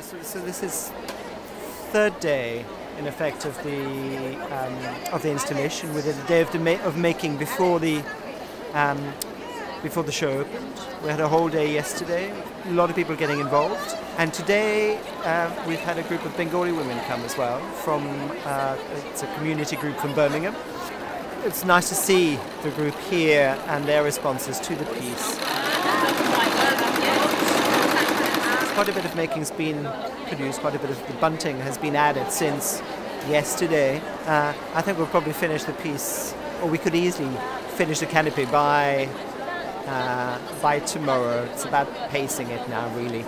So this is third day, in effect, of the installation. We did a day of making before the show opened. We had a whole day yesterday. A lot of people getting involved, and today we've had a group of Bengali women come as well from it's a community group from Birmingham. It's nice to see the group here and their responses to the piece. Quite a bit of making's been produced, quite a bit of the bunting has been added since yesterday. I think we'll probably finish the piece, or we could easily finish the canopy by tomorrow. It's about pacing it now, really.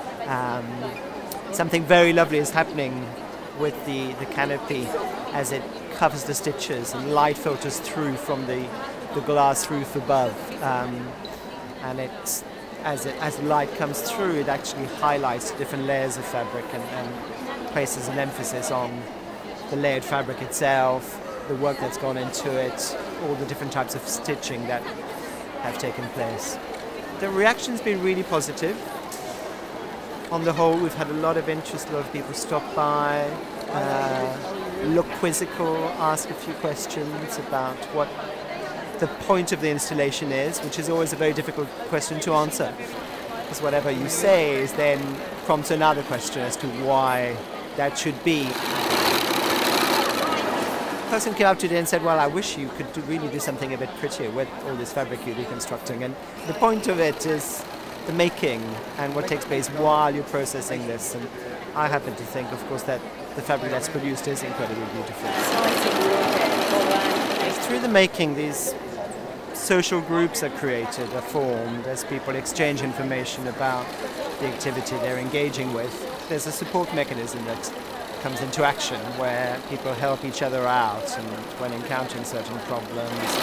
Something very lovely is happening with the canopy as it covers the stitches and light filters through from the glass roof above, and it's as light comes through, it actually highlights different layers of fabric and places an emphasis on the layered fabric itself, the work that's gone into it, all the different types of stitching that have taken place. The reaction's been really positive. On the whole, we've had a lot of interest, a lot of people stop by, look quizzical, ask a few questions about what the point of the installation is, which is always a very difficult question to answer, because whatever you say is then prompts another question as to why that should be. A person came up today and said, well, I wish you could really do something a bit prettier with all this fabric you're reconstructing, and the point of it is the making and what takes place while you're processing this. And I happen to think, of course, that the fabric that's produced is incredibly beautiful. Through the making, these social groups are created, are formed as people exchange information about the activity they're engaging with. There's a support mechanism that comes into action where people help each other out and when encountering certain problems.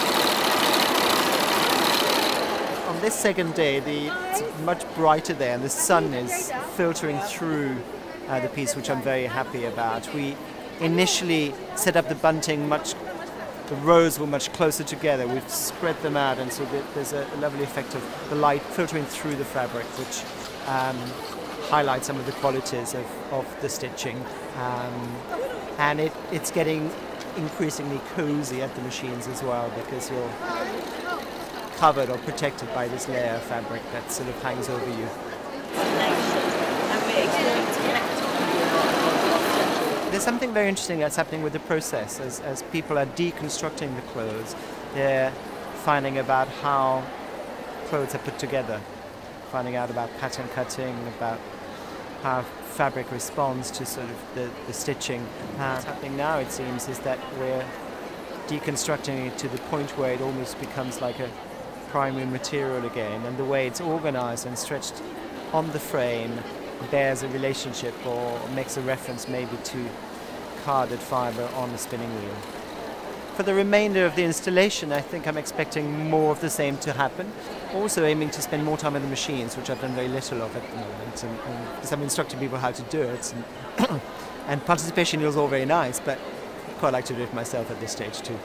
On this second day, it's much brighter there, and the sun is filtering through the piece, which I'm very happy about. We initially set up the bunting the rows were much closer together. We've spread them out, and so there's a lovely effect of the light filtering through the fabric, which highlights some of the qualities of the stitching. And it's getting increasingly cozy at the machines as well, because you're covered or protected by this layer of fabric that sort of hangs over you. There's something very interesting that's happening with the process as people are deconstructing the clothes. They're finding about how clothes are put together, finding out about pattern cutting, about how fabric responds to sort of the stitching. What's happening now, it seems, is that we're deconstructing it to the point where it almost becomes like a primary material again, and the way it's organized and stretched on the frame bears a relationship or makes a reference maybe to carded fiber on the spinning wheel. For the remainder of the installation, I think I'm expecting more of the same to happen. Also aiming to spend more time in the machines, which I've done very little of at the moment, and because I'm instructing people how to do it, and participation is all very nice, but I'd quite like to do it myself at this stage too.